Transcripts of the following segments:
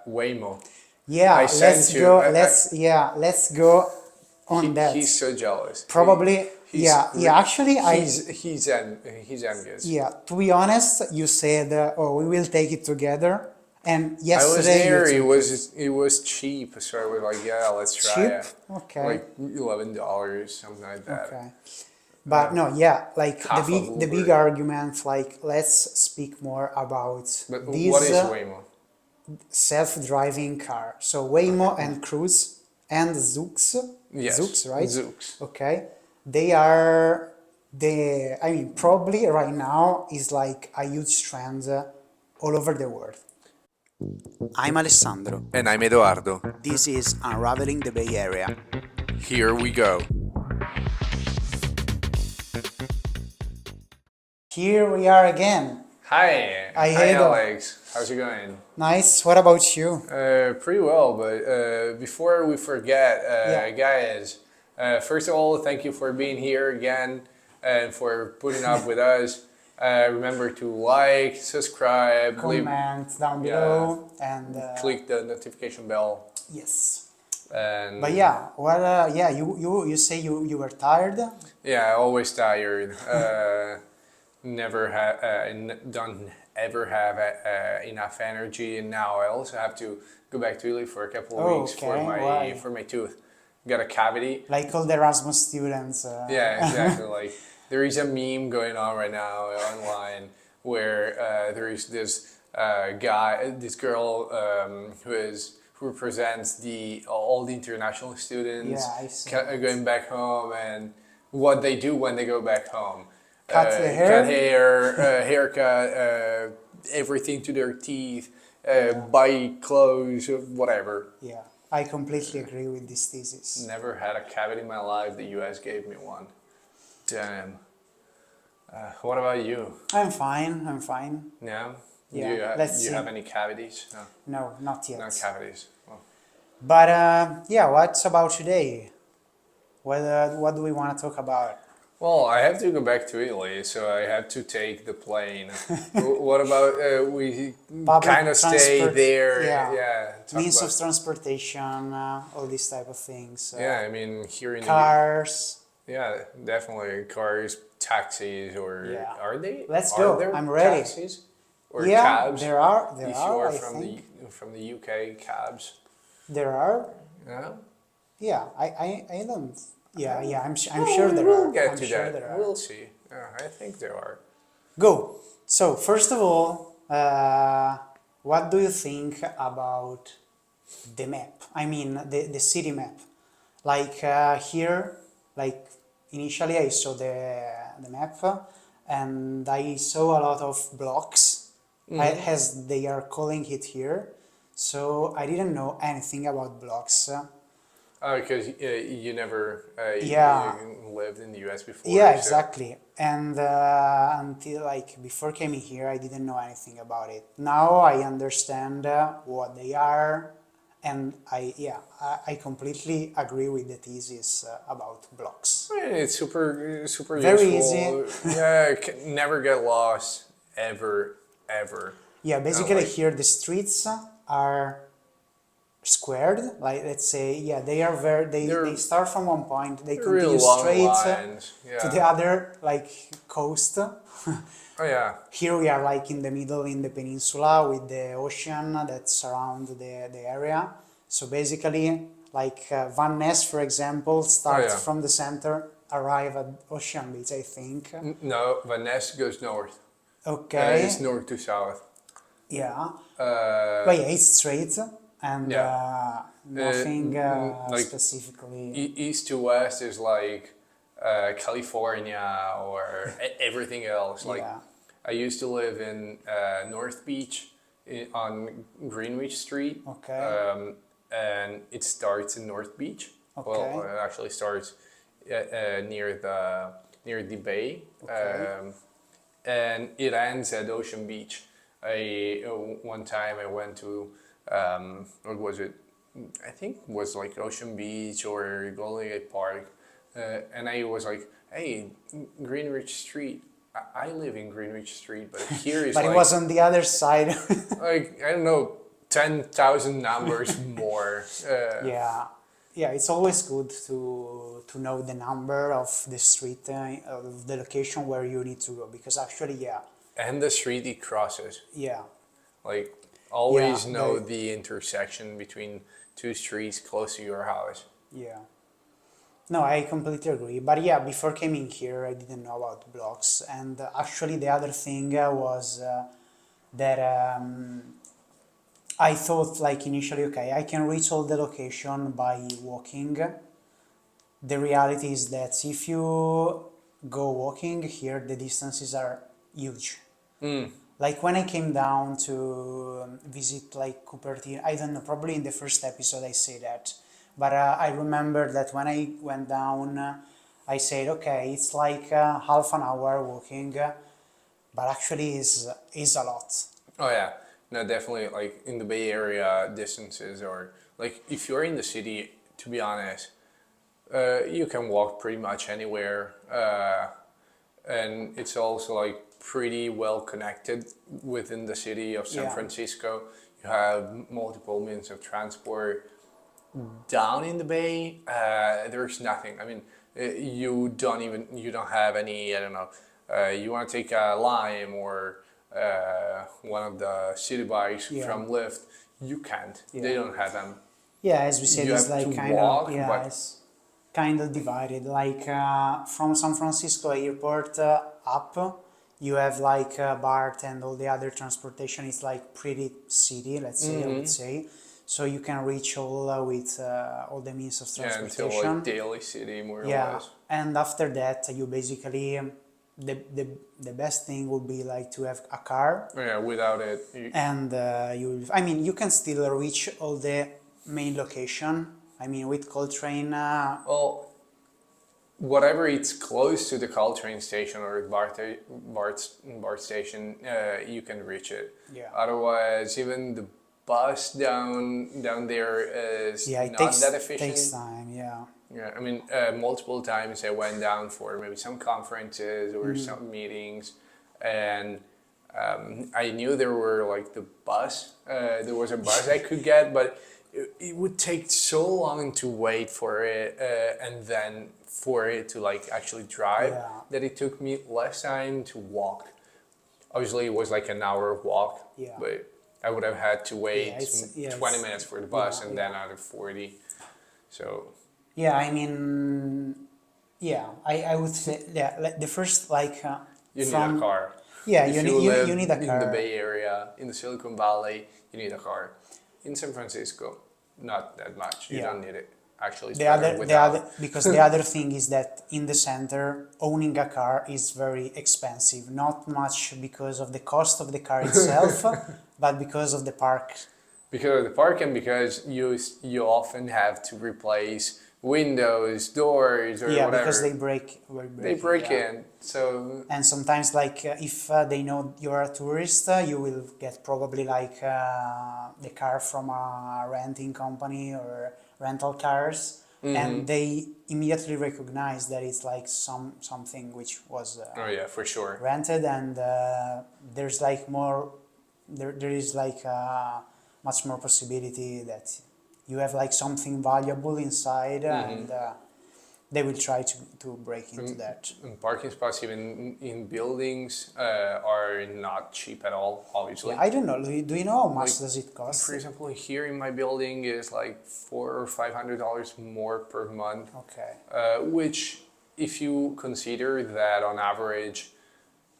Waymo. Yeah, I sent let's you. go. Let's go on that. He's so jealous. Probably, yeah, yeah. Actually, He's envious. yeah. To be honest, you said, "Oh, we will take it together," and I was yesterday you there. It took it. was cheap, so I was like, yeah, let's try Cheap, it. okay, Like $11, something like that. okay. But no, yeah, like Half of the big Uber. argument, like let's speak more about But what these is Waymo? self-driving car. So Waymo and Cruise and Zoox, Yes, Zoox, right? Zooks. Okay, they are the. I mean, probably right now is like a huge trend all over the world. I'm Alessandro. And I'm Eduardo. This is Unraveling the Bay Area. Here we go. Here we are again. Hi, Hi, Edo. Alex. How's it going? Nice. What about you? Pretty well, but before we forget, Yeah. guys, first of all, thank you for being here again and for putting up with us. Remember to like, subscribe, Comment down below and click the notification bell. yes. And But yeah, what? Yeah, you say you were tired. yeah, always tired. Never have, don't ever have enough energy, and now I also have to go back to Italy for a couple of weeks for Okay, my why? tooth. Got a cavity. Like all the Erasmus students. Yeah, exactly. Like there is a meme going on right now online where there is this this girl who represents all the international students Yeah, I see. going back home and what they do when they go back home. Cut the hair? Cut hair, haircut, everything to their teeth, buy clothes, whatever. Yeah, I completely agree with this thesis. Never had a cavity in my life. The US gave me one. Damn. What about you? I'm fine. I'm fine. Yeah? Yeah, Do you, let's do you see. have any cavities? No, No, not yet. no cavities. Oh. But yeah, what's about today? What do we want to talk about? Well, I have to go back to Italy, so I have to take the plane. What about we Public kind of stay transport, there? yeah. Talk Means about, of transportation, all these type of things. yeah, I mean here in Cars. yeah, definitely cars, taxis, or Yeah. are they? Let's are go. There I'm ready. Taxis or Yeah, cabs? there are. There If are. you are I from think from the UK, cabs. there are. Yeah. Yeah, I don't. Yeah, yeah. I'm Well, sure there we'll are. get I'm to sure that. there are. We'll see. I think there are. Go. So first of all, what do you think about the map? I mean, the city map. Like here, like initially I saw the map, and I saw a lot of blocks, as they are calling it here. So I didn't know anything about blocks. Oh, because you never Yeah. you lived in the US before. Yeah, so- exactly. And until like before coming here, I didn't know anything about it. Now I understand what they are, and I completely agree with the thesis about blocks. It's super Very useful. easy. Yeah, never get lost ever. Yeah, basically like- here the streets are squared. Like let's say, yeah, they are they start from one point, they Real continue long straight lines. to the Yeah. other like coast. Oh yeah. Here we are like in the middle in the peninsula with the ocean that surround the area. So basically, like Van Ness, for example, starts yeah. from the center, arrive at Ocean Beach, I think. No, Van Ness goes north. Okay, It's north to south. yeah. Uh, But yeah, it's straight and Yeah. nothing like specifically. East to west is like California or everything else. Like Yeah. I used to live in North Beach on Greenwich Street. Okay. And it starts in North Beach. Okay. Well, it actually starts near the bay. Okay. And it ends at Ocean Beach. One time I went to what was it? I think it was like Ocean Beach or Golden Gate Park, and I was like, "Hey, Greenwich Street. I live in Greenwich Street, but here is But like, it was on the other side. like I don't know, 10,000 numbers more. Yeah, yeah, it's always good to know the number of the street, of the location where you need to go, because actually, yeah, And the street it crosses. yeah, Like, yeah, always know the intersection between two streets close to your house. yeah. No, I completely agree. But yeah, before coming here, I didn't know about blocks, and actually, the other thing was that I thought like initially, okay, I can reach all the location by walking. The reality is that if you go walking here, the distances are huge. Like when I came down to visit like Cupertino, I don't know, probably in the first episode I say that, but I remember that when I went down, I said, okay, it's like half an hour walking, but actually is a lot. Oh yeah, no, definitely. Like in the Bay Area, distances or like if you're in the city, to be honest, you can walk pretty much anywhere, and it's also like pretty well connected within the city of San Yeah. Francisco. You have multiple means of transport. Down in the Bay, there's nothing. I mean, you don't have any. I don't know. You want to take a Lime or one of the city bikes Yeah. from Lyft, you can't. They Yeah. don't have them. Yeah, as we said, You it's have like to kind walk, of, yeah, but it's kind of divided. Like from San Francisco airport up, you have like BART and all the other transportation. It's like pretty city, let's say, I would say. So you can reach all with all the means of yeah, until transportation. like Daly City, more or Yeah, less. and after that, you basically the best thing would be like to have a car, Yeah, without it, and I mean, you can still reach all the main location. I mean, with Coltrane, well, whatever it's close to the Caltrain station or BART station, you can reach it. Yeah. Otherwise, even the bus down there is yeah, it not that efficient. takes time. Yeah, Yeah, I mean, multiple times I went down for maybe some conferences or some meetings, and I knew there were like the bus. There was a bus I could get, but it would take so long to wait for it, and then for it to like actually drive Yeah. that it took me less time to walk. Obviously, it was like an hour walk, Yeah. but I would have had to wait Yeah, 20 it's- minutes for the bus yeah, and then another 40. So yeah. I mean, yeah. I would say yeah. Like the first like you need from a car. yeah, If you you need live you need a in car. the Bay Area, in the Silicon Valley, you need a car. In San Francisco, not that much. You Yeah. don't need it. Actually, it's The better other, without. because the other thing is that in the center, owning a car is very expensive. Not much because of the cost of the car itself, but because of the park. Because of the parking, because you often have to replace windows, doors, or Yeah, whatever. because They break yeah. in. So And sometimes, like if they know you're a tourist, you will get probably like the car from a renting company or rental cars, and they immediately recognize that it's like something which was oh yeah, for sure. rented, and there's like more there is like much more possibility that you have like something valuable inside, and they will try to break into that. And parking spots, even in buildings, are not cheap at all. Obviously. Yeah, I don't know. Do you know how much Like, does it cost? For example, here in my building is like $400 or $500 more per month. Okay. Which, if you consider that on average,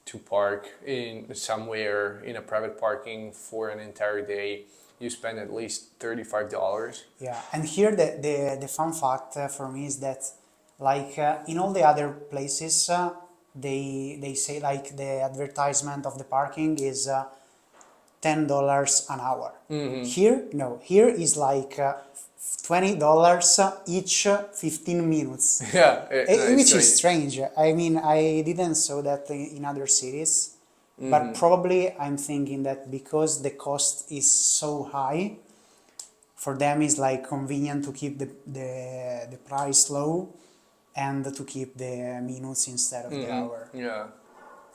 to park in somewhere in a private parking for an entire day, you spend at least $35. Yeah, and here the fun fact for me is that like in all the other places they say like the advertisement of the parking is $10 an hour. Here, no, here is like $20 each 15 minutes. Yeah, it's Which is strange. strange. I mean, I didn't saw that in other cities, but probably I'm thinking that because the cost is so high, for them it's like convenient to keep the price low and to keep the minutes instead of the hour. Yeah.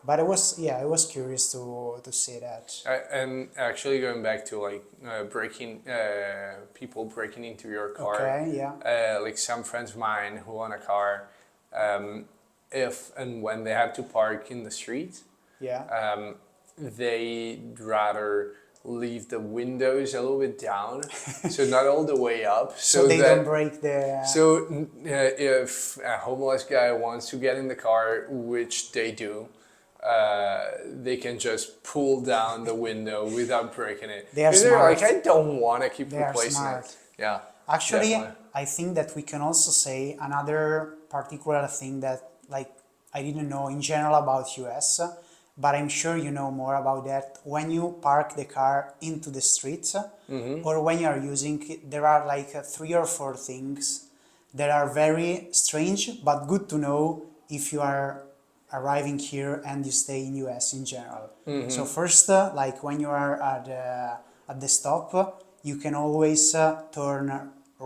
But I was curious to see that. And actually, going back to like people breaking into your car. Okay, yeah. Like some friends of mine who own a car, if and when they have to park in the street, Yeah. they'd rather leave the windows a little bit down, so not all the way up, So they don't break the. So if a homeless guy wants to get in the car, which they do, they can just pull down the window without breaking it. They are 'Cause they're like, smart. I don't want to keep They are replacing smart. it. Yeah. Actually, definitely. I think that we can also say another particular thing that, like, I didn't know in general about US, but I'm sure you know more about that. When you park the car into the streets, or when you are using it, there are like 3 or 4 things that are very strange, but good to know if you are arriving here and you stay in US in general. So first, like when you are at the stop, you can always turn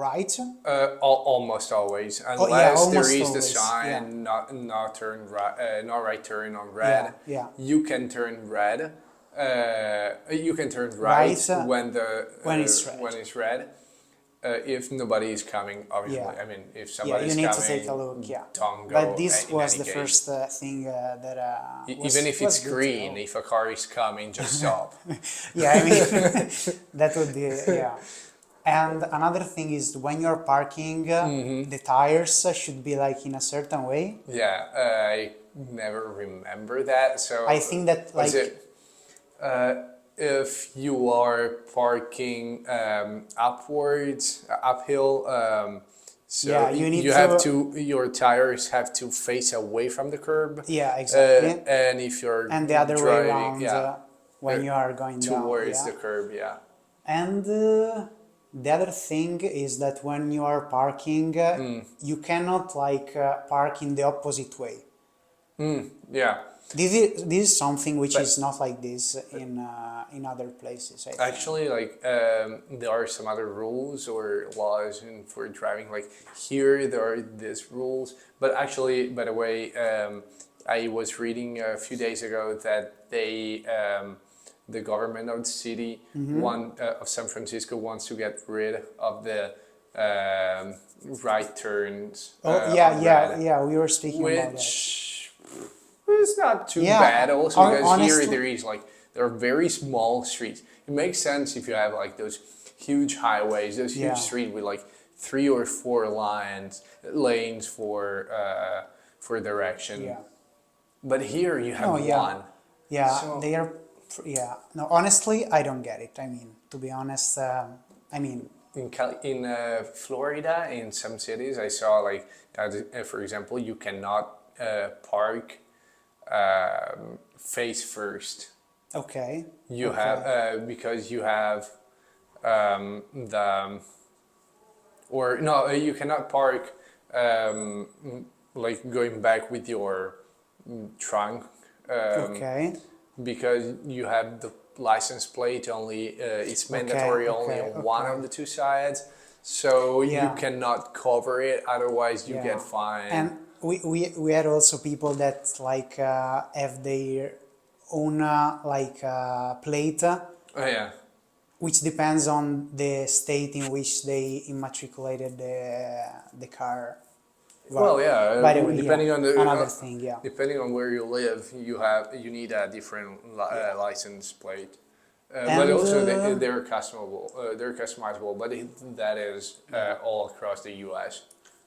right. Almost always, yeah, unless there almost is the always, yeah. sign not turn right, not right turn on red. Yeah. You can turn red. You can turn right, Right, when it's red. when it's red. If nobody is coming, obviously. Yeah. I mean, if Yeah, somebody you is need coming, to take a look. Yeah, don't go. but this in was any the case. first thing that was, Even if was it's good to green, know. if a car is coming, just stop. Yeah, I mean that would be yeah. And another thing is when you're parking, the tires should be like in a certain way. Yeah, I never remember that. So I think that was like it? If you are parking upwards, uphill, so Yeah, you need you have to- your tires have to face away from the curb. Yeah, exactly. And if you're And the other way driving, around when uh, you are going down. towards Yeah. the curb, yeah. And the other thing is that when you are parking, you cannot like park in the opposite way. Yeah. This is something which But- is not like this in other places. I think. Actually, like there are some other rules or laws for driving. Like here, there are these rules. But actually, by the way, I was reading a few days ago that the government of the city, of San Francisco, wants to get rid of the right turns. Oh yeah, on yeah, red, yeah. We were speaking about that. which is not too Yeah, bad. Also, because honestly- here there are very small streets. It makes sense if you have like those huge highways, those Yeah. huge streets with like 3 or 4 lanes for direction. Yeah. But here you have No, yeah. one. Yeah, So- they are. Yeah. No, honestly, I don't get it. I mean, to be honest, I mean, In Florida, in some cities, I saw like, for example, you cannot park face first. okay. You Okay. have because you have or no, you cannot park like going back with your trunk Okay. because you have the license plate only. It's mandatory only okay, on one okay. of the 2 sides, so Yeah. you cannot cover it. Otherwise, you Yeah. get fined. And we had also people that like have their own plate, Oh yeah. which depends on the state in which they immatriculated the car. Well, yeah. By the way, depending yeah, on the another thing, yeah. depending on where you live, you need a different license plate. But And, also they're customizable. They're customizable, but that is all across the U.S.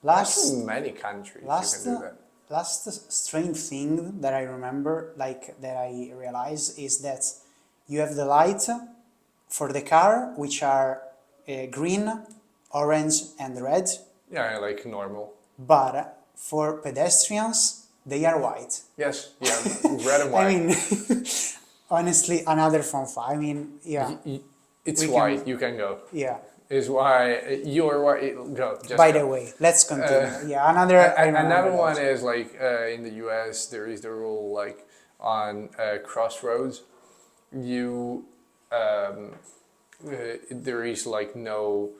Last Actually, in many countries last you can do that. last strange thing that I remember, like that I realized, is that you have the light for the car, which are green, orange, and red, Yeah, like normal. but for pedestrians they are white. Yes, yeah, red and white. I mean, honestly, another fun fact. I mean, yeah, It's we white. can- You can go. yeah. Is why you're white. Go. Just By go. the way, let's continue. Yeah, another. I remember Another that. one is like in the U.S. there is the rule like on crossroads, you there is like no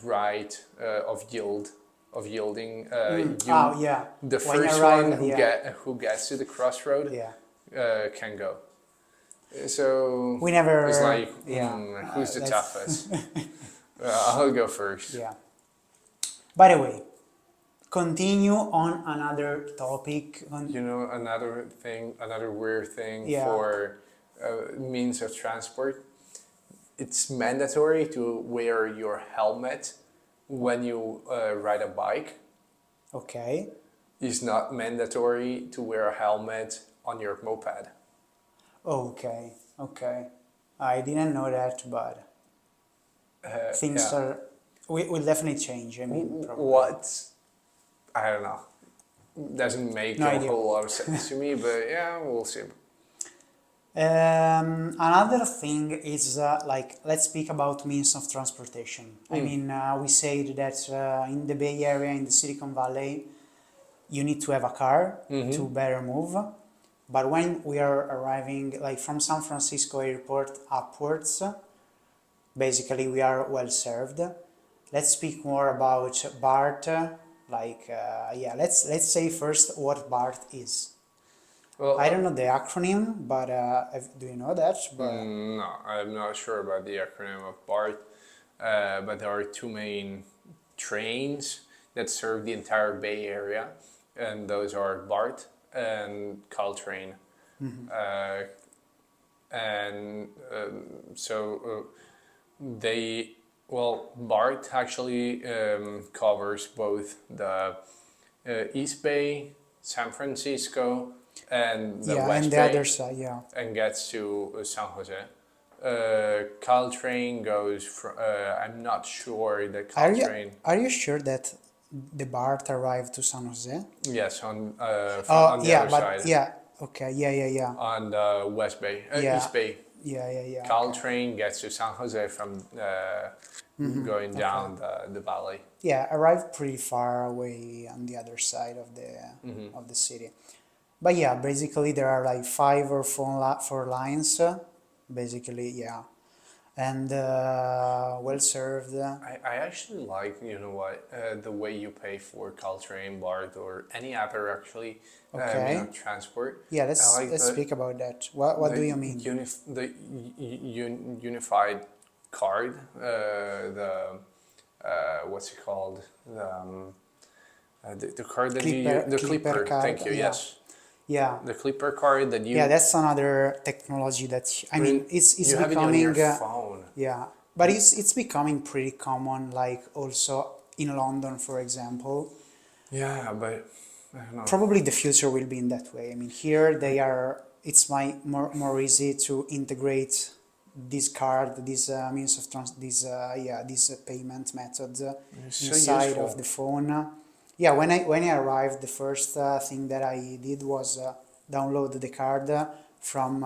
right of yield of yielding. Oh yeah. The When you first arrive, one yeah, who gets to the crossroad yeah. can go. So We never. it's like, Yeah. who's the That's. toughest? I'll go first. Yeah. By the way, continue on another topic. You know, another thing, another weird thing Yeah. for means of transport, it's mandatory to wear your helmet when you ride a bike. Okay. It's not mandatory to wear a helmet on your moped. Okay. Okay. I didn't know that, but things Yeah. are. Will definitely change. I mean, probably. What? I don't know. Doesn't make No a idea. whole lot of sense to me, but yeah, we'll see. Another thing is like let's speak about means of transportation. I mean, we said that in the Bay Area, in the Silicon Valley, you need to have a car to better move. But when we are arriving, like from San Francisco airport upwards, basically we are well served. Let's speak more about BART. Yeah, let's say first what BART is. Well, I don't know the acronym, but do you know that? But no, I'm not sure about the acronym of BART, but there are two main trains that serve the entire Bay Area, and those are BART and Caltrain. Uh, and they, well, BART actually covers both the East Bay, San Francisco, and the yeah, West and the Bay, other side, yeah. and gets to San Jose. Caltrain goes from. I'm not sure the Caltrain. Are you sure that the BART arrived to San Jose? Yes, on Oh, on the yeah, other but side, yeah, okay, yeah, on the West Bay, yeah, East Bay. yeah. Okay. Caltrain gets to San Jose from going okay. down the valley. Yeah, arrived pretty far away on the other side of the city. But yeah, basically there are like four lines, basically, yeah, and well served. I actually like, you know what, the way you pay for Caltrain, BART, or any other actually mean Okay. of transport. Yeah, I like let's the speak about that. What do you mean? unified card, the what's it called? The card that you use, the Clipper clipper. card. Thank you. Yeah, Yes, yeah, the clipper card that you. yeah. That's another technology that I mean it's you have it on becoming. your phone. Yeah, but it's becoming pretty common. Like also in London, for example. Yeah, but I don't know. Probably the future will be in that way. I mean, here they are. It's more easy to integrate this card, this means of this payment method It's so inside of useful. the phone. Yeah, when I arrived, the first thing that I did was download the card from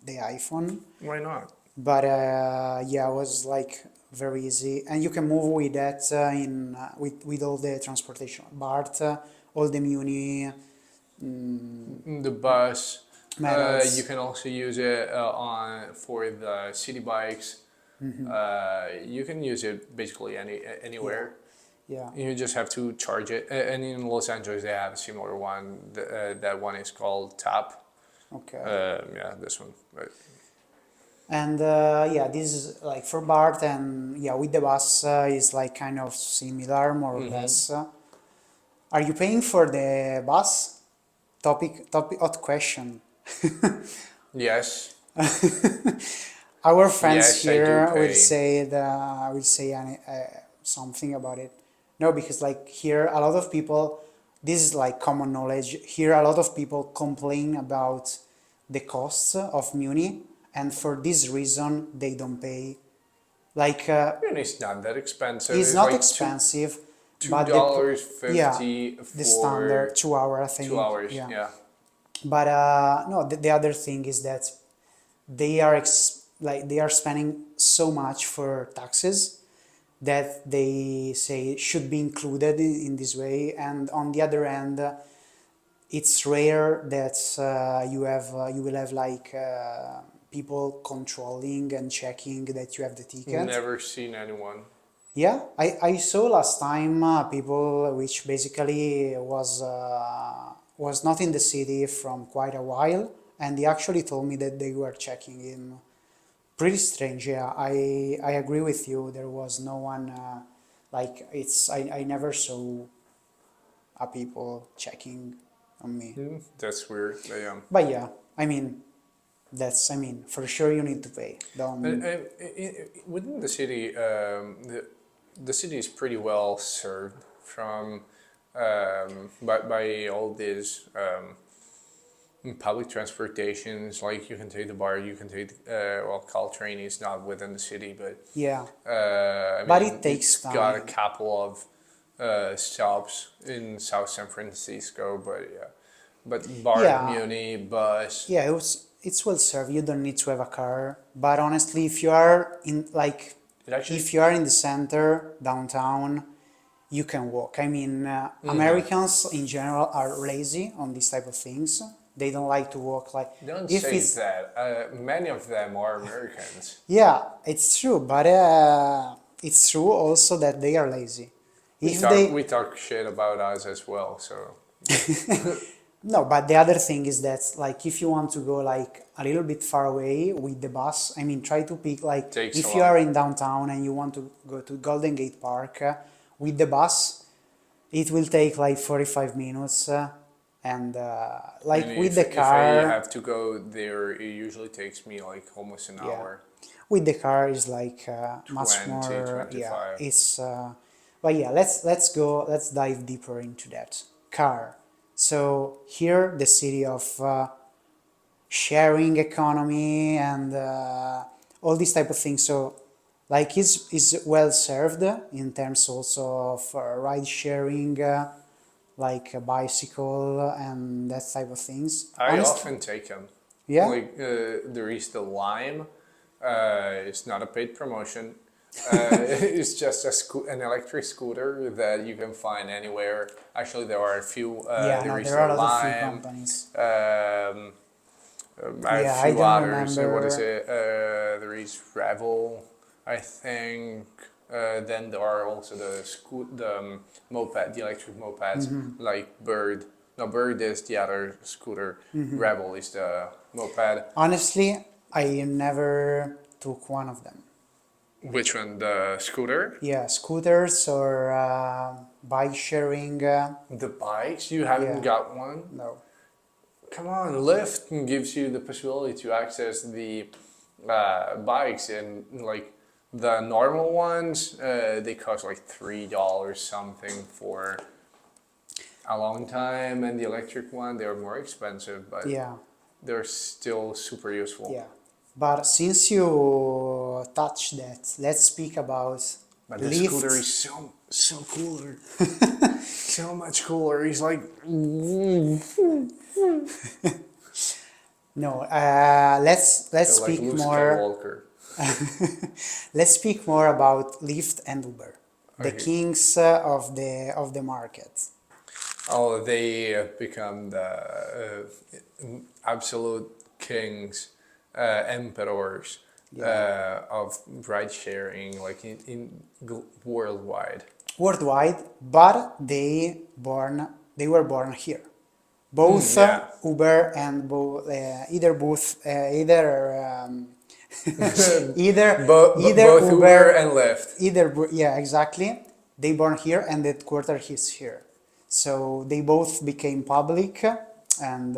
the iPhone. Why not? But yeah, it was like very easy, and you can move with that with all the transportation, BART, all the MUNI, The bus. metals. You can also use it on for the city bikes. You can use it basically anywhere. Yeah, You just have to charge it. And in Los Angeles, they have a similar one. That one is called Tap. okay. Yeah, this one. But And yeah, this is like for BART, and yeah, with the bus is like kind of similar, more or less. Are you paying for the bus? Hot question. yes, Our friends yes, I do here will pay. say something about it. No, because like here, a lot of people, this is like common knowledge. Here, a lot of people complain about the costs of Muni, and for this reason, they don't pay. Like, And it's not that expensive. it's It's not like expensive, two but dollars yeah, fifty the for standard 2 hour, I 2 hours. think. Yeah. Yeah. But no, the other thing is that they are they are spending so much for taxes that they say should be included in this way, and on the other end, it's rare that you will have like people controlling and checking that you have the ticket. Never seen anyone. Yeah, I saw last time people which basically was not in the city from quite a while, and they actually told me that they were checking in. Pretty strange, yeah. I agree with you. There was no one like it's. I never saw a people checking on me. That's weird. But yeah, I mean that's. I mean for sure you need to pay. Don't. Within the city, the city is pretty well served from by all these public transportations. Like you can take the BART, you can take well, Caltrain is not within the city, but Yeah, I but mean it takes it's got a time. couple of stops in South San Francisco, but yeah, but BART, Yeah, Muni, bus. yeah. It's well served. You don't need to have a car. But honestly, if you are in like It actually. if you are in the center downtown, you can walk. I mean, Americans in general are lazy on these type of things. They don't like to walk. Like Don't if say it's that. Many of them are Americans. yeah, it's true. But it's true also that they are lazy. If We they talk shit about us as well. So no, but the other thing is that like if you want to go like a little bit far away with the bus, I mean try to pick like takes a if you are lot. in downtown and you want to go to Golden Gate Park with the bus, it will take like 45 minutes and And like with the if I car, have to go there, it usually takes me like almost an yeah, hour, with the car is like much 20, more, yeah, 25. it's but yeah, let's dive deeper into that car. So here the city of sharing economy and all these type of things. So like is well served in terms also of ride sharing, like a bicycle and that type of things. I Honestly, often take them. yeah, Like there is the Lime. It's not a paid promotion. It's just an electric scooter that you can find anywhere. Actually, there are a few. yeah. There No, is there the are a lot of few Lime. companies. Um, a Yeah, I few don't others. What is remember. it? There is Revel, I think. Then there are also the moped, the electric mopeds, like Bird. No, Bird is the other scooter. Revel is the moped. Honestly, I never took one of them. Which one? The scooter? Yeah, scooters or bike sharing. The bikes? You haven't Yeah, got one? no. Come on, Lyft gives you the possibility to access the bikes, and like the normal ones, they cost like $3 something for a long time, and the electric one they're more expensive, but Yeah, they're still super useful. yeah. But since you touched that, let's speak about But the scooter Lyft. is so cooler, so much cooler. He's like, No, let's feel like speak Luke more. Skywalker. Let's speak more about Lyft and Uber, the Okay. kings of the market. Oh, they have become the absolute kings, emperors Yeah, of ride sharing, like worldwide. worldwide, but they were born here. Both Yeah. Uber and both either both either either either Both Uber Uber and Lyft. yeah, exactly, they born here and the headquarter is here, so they both became public and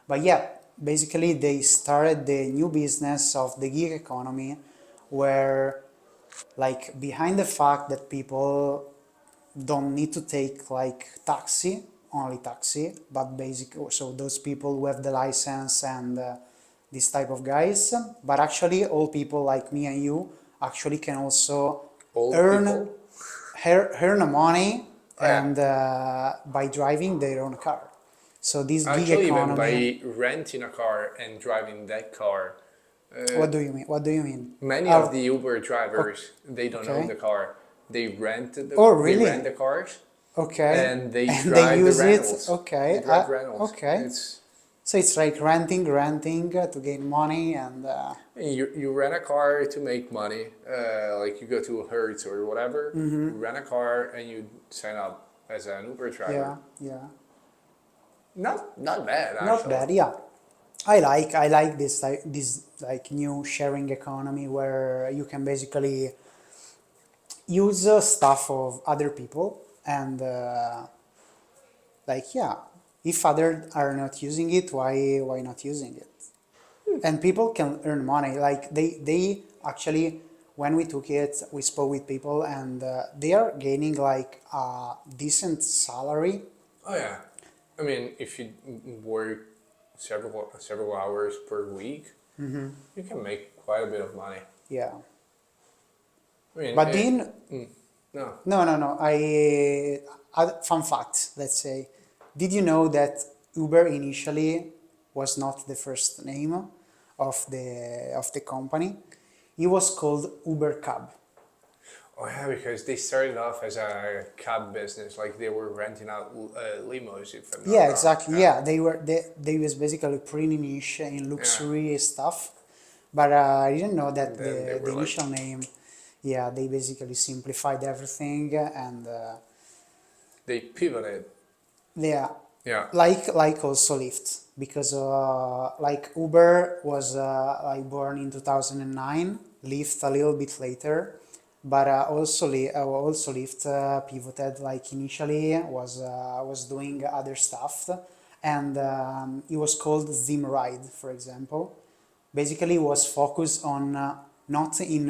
but yeah, basically they started the new business of the gig economy where like behind the fact that people don't need to take like taxi, only taxi, but basic, so those people who have the license and this type of guys, but actually all people like me and you actually can also Old earn people. earn money Yeah. and by driving their own car. So this gig Actually, even economy, by renting a car and driving that car, what do you mean? What do you mean? many of the Oh, Uber drivers they don't own okay. the car. Oh, They rent really? the cars Okay. and they And they drive the use it. rentals. They Okay. drive rentals. Okay. It's So it's like renting to gain money and You rent a car to make money, like you go to Hertz or whatever, you rent a car and you sign up as an Uber driver. yeah. Not bad Not actually. bad, yeah. I like this new sharing economy where you can basically use stuff of other people and like yeah, if others are not using it, why not using it? And people can earn money. Like they actually when we took it, we spoke with people and they are gaining like a decent salary. Oh yeah, I mean if you work several hours per week, you can make quite a bit of money. Yeah. I mean, But then no. no. Fun fact, let's say, did you know that Uber initially was not the first name of the company? It was called Uber Cab. Oh yeah, because they started off as a cab business, like they were renting out limos, if I'm not Yeah, wrong. exactly. Yeah, they was basically pretty niche in Yeah. luxury stuff, but I didn't know that Then they the were like, initial name. Yeah, they basically simplified everything and they pivoted. yeah, Yeah. like also Lyft because like Uber was like born in 2009, Lyft a little bit later, but also Lyft pivoted like initially was doing other stuff, and it was called Zim Ride, for example. Basically, was focused on not in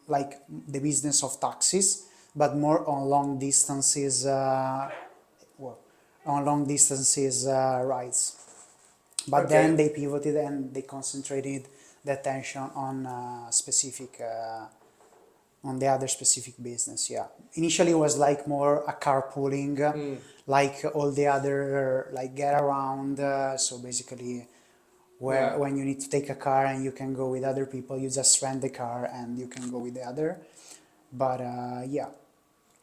like the business of taxis, but more on long distances. Well, on long distances rides. But then Okay. they pivoted and they concentrated the attention on specific on the other specific business. Yeah, initially it was like more a carpooling, like all the other like get around. So basically, where Yeah. when you need to take a car and you can go with other people, you just rent the car and you can go with the other. But yeah,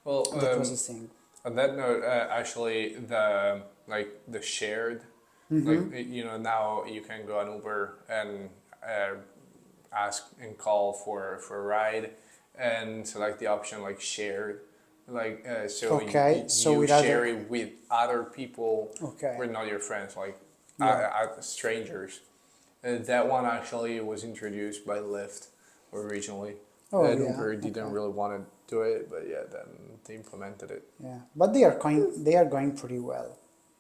Well, that was the thing. on that note, actually, the like the shared, like now you can go on Uber and ask and call for a ride, and select the option like shared, like so Okay, so you with share other, it with other people who okay, are not your friends, like yeah. strangers. That one actually was introduced by Lyft originally, Oh and yeah, Uber didn't okay. really want to do it, but yeah, then they implemented it. Yeah, but they are going pretty well.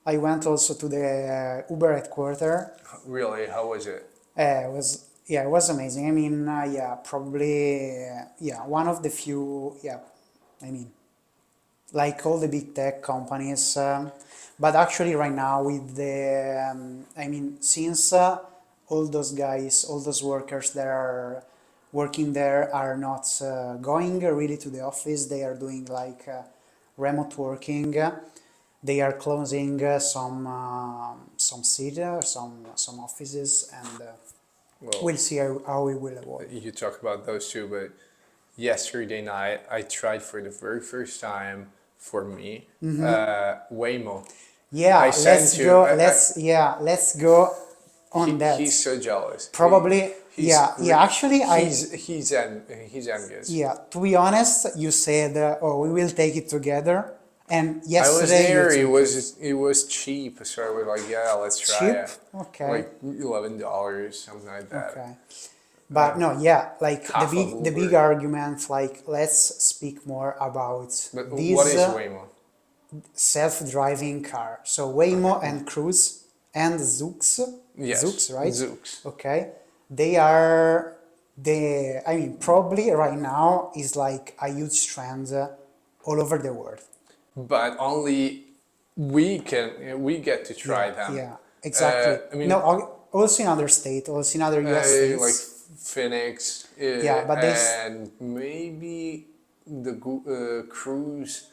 I went also to the Uber headquarter. Really, how was it? It was amazing. I mean, yeah, probably yeah, one of the few. Yeah, I mean, like all the big tech companies. But actually, right now, with the, I mean, since all those guys, all those workers that are working there are not going really to the office, they are doing like remote working. They are closing some city, some offices, and Well, we'll see how it will evolve. you talk about those two, but yesterday night I tried for the very first time for me Waymo. I Yeah, sent you. let's go on that. He's so jealous. Probably, yeah. Actually, He's envious. yeah. To be honest, you said, "Oh, we will take it together," and I was yesterday you there. took it. It was cheap, so I was like, yeah, let's try Cheap, it. okay, Like $11, something like that. okay. But no, yeah. Like Half of the big Uber. argument. Like, let's speak more about But what these is Waymo? self-driving car. So Waymo and Cruise and Zoox, Yes, right? Zooks. Okay, they are the. I mean, probably right now is like a huge trend all over the world. But only we get to try Yeah, them. yeah, exactly. I mean, No, also in other state, also in other U.S. like states. Phoenix Yeah, but and maybe the cruise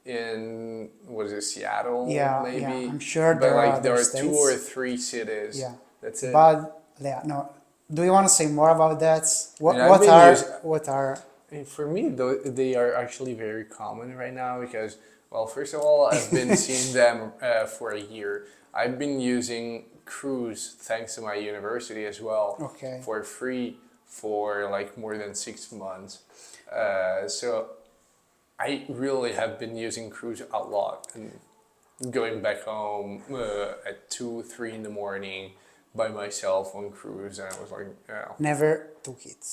in what is it, Seattle yeah, maybe, I'm sure but there are like there other are two or states. three cities. Yeah, That's it. but yeah, no. Do you want to say more about that? I mean, I've been using. What are For me, though, they are actually very common right now because, well, first of all, I've been seeing them for a year. I've been using Cruise thanks to my university as well Okay. for free for like more than 6 months. So I really have been using Cruise a lot and going back home at 2, 3 in the morning by myself on Cruise, and I was like, yeah, Never took it.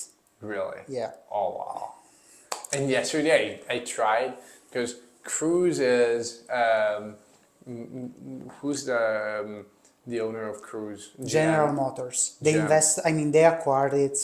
really? Yeah. Oh wow. And yesterday I tried because Cruise is who's the owner of Cruise? General GM. Motors. They GM. invest. I mean, they acquired it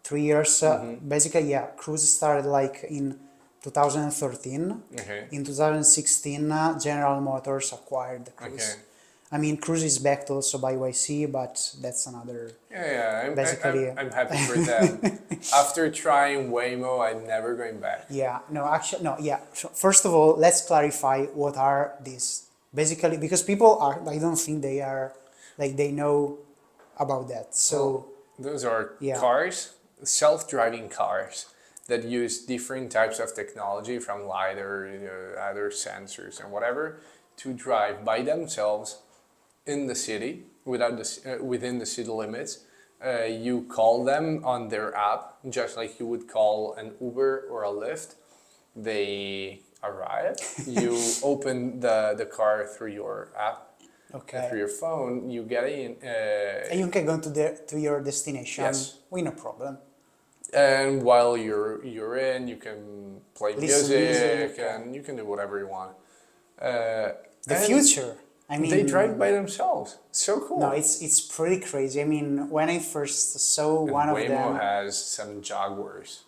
3 years. Mm-hmm. Basically, yeah. Cruise started like in 2013. Okay. In 2016, General Motors acquired Cruise. Okay. I mean, Cruise is backed also by YC, but that's another. Yeah, Basically, I'm happy for them. After trying Waymo, I'm never going back. yeah. No, actually, no. Yeah. So first of all, let's clarify what are these. Basically, because people are. I don't think they are. Like they know about that. So Those are yeah. cars, self-driving cars that use different types of technology from LiDAR, other sensors and whatever to drive by themselves in the city within the city limits. You call them on their app, just like you would call an Uber or a Lyft. They arrive. You open the car through your app, Okay. through your phone. You get in. And you can go to your destination Yes. with no problem. And while you're in, you can play Listen music music, and you can do whatever you want. The And future. I mean, they drive by themselves. So cool. no, it's pretty crazy. I mean, when I first saw And one of Waymo them. has some Jaguars.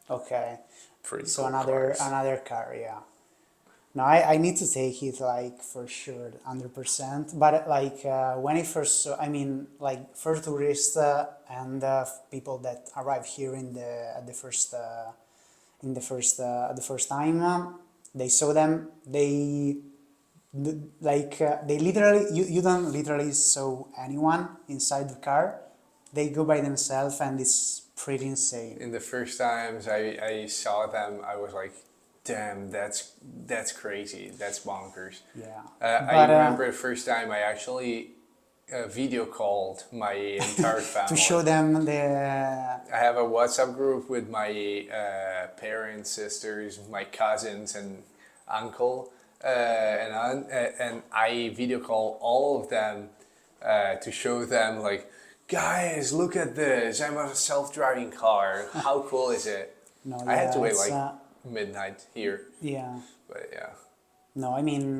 Okay. Pretty So cool cars. another car, yeah. No, I need to take it like for sure, 100%. But like when I first saw, I mean, like for tourists and people that arrive here in the first the first time, they saw them. They literally you don't literally saw anyone inside the car. They go by themselves, and it's pretty insane. In the first times I saw them, I was like, damn, that's crazy. That's bonkers. Yeah. I remember the first time I actually video called my entire family. To show them the. I have a WhatsApp group with my parents, sisters, my cousins, and uncle, and aunt, and I video call all of them to show them like, guys, look at this! I'm a self-driving car. How cool is it? No, I had to wait it's, like midnight here, yeah. but yeah. No, I mean,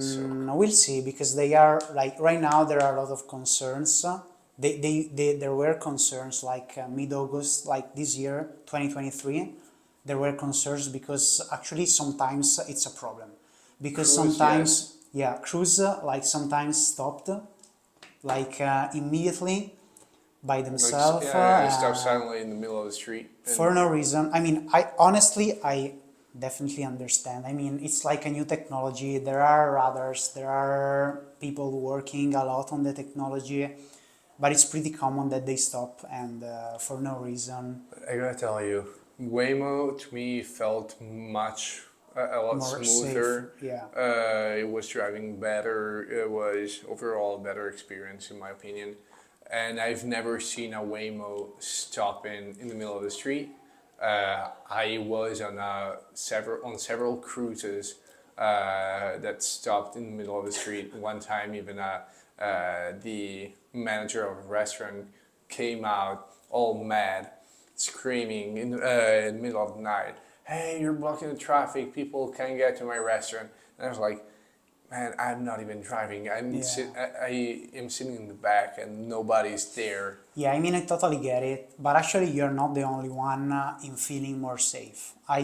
we'll see because they are like right now there are a lot of concerns. There were concerns like mid-August, like this year, 2023. There were concerns because actually sometimes it's a problem because Cruise, sometimes yeah, Cruise like sometimes stopped like immediately by Like, themselves yeah, stop suddenly in the middle of the street. And for no reason. I mean, I definitely understand. I mean, it's like a new technology. There are radars, there are people working a lot on the technology, but it's pretty common that they stop and for no reason. I gotta tell you, Waymo to me felt a lot More smoother. safe, yeah. It was driving better. It was overall a better experience in my opinion. And I've never seen a Waymo stop in the middle of the street. I was on several cruises that stopped in the middle of the street. One time, even the manager of a restaurant came out all mad, screaming in the middle of the night, "Hey, you're blocking the traffic. People can't get to my restaurant." And I was like, "Man, I'm not even driving. I am sitting in the back and nobody's there." Yeah, I mean, I totally get it, but actually, you're not the only one in feeling more safe. I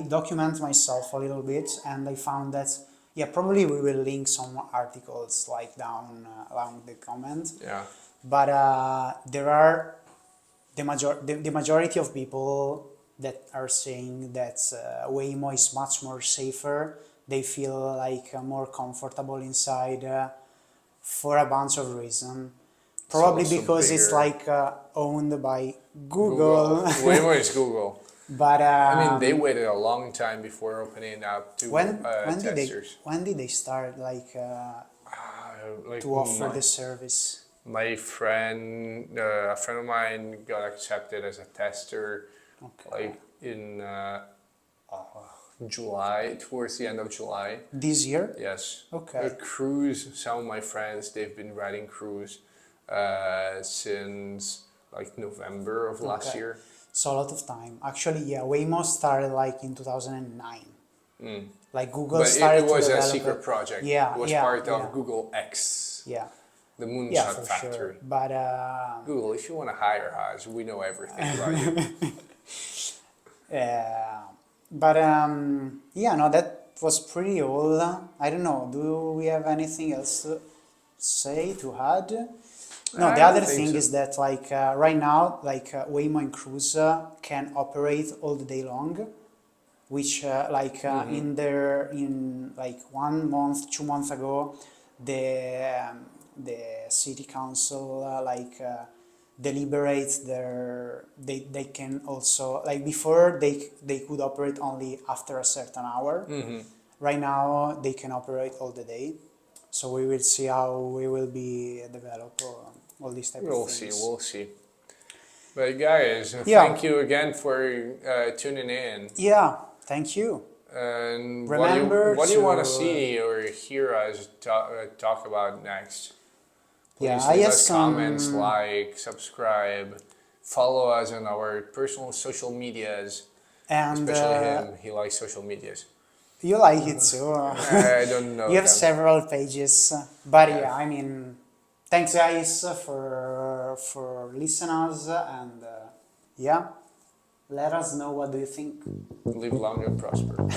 document myself a little bit, and I found that, yeah, probably we will link some articles like down along the comment. Yeah. But there are the majority of people that are saying that Waymo is much more safer. They feel like more comfortable inside for a bunch of reasons. Probably also because it's bigger. like owned by Google. Waymo is Google. But I mean, they waited a long time before opening up to when testers. when did they start? Like It like to offer the service. my friend, a friend of mine got accepted as a tester, Okay. like in July, towards the end of July. This year? Yes. Okay. A cruise. Some of my friends, they've been riding cruise since like November of last Okay. year. So a lot of time. Actually, yeah, Waymo started like in 2009. Like Google But started it to was a develop secret it. project. Yeah, It was yeah, part yeah, of Google X, yeah, the yeah, moonshot for factory. sure. But Google, if you want to hire us, we know everything about you. yeah, no, that was pretty old. I don't know. Do we have anything else to say to add? No, I the don't other think thing so. is that like right now, like Waymo and Cruise can operate all the day long, which in like 1 month, 2 months ago, the city council deliberates they can also like before they could operate only after a certain hour. Right now they can operate all the day, so we will see how we will be developed all these type of We'll see, things. we'll see. But guys, Yeah. thank you again for tuning in. Yeah, thank you. And Remember what do you want to- to see or hear us talk about next? Yeah, Please I leave have us some- comments, like, subscribe, follow us on our personal social medias. And Especially him, he likes social medias. you like it too. I don't know. You have them. several pages, but Yeah. yeah, I mean, thanks guys for listeners, and yeah, let us know what do you think. Live long and prosper.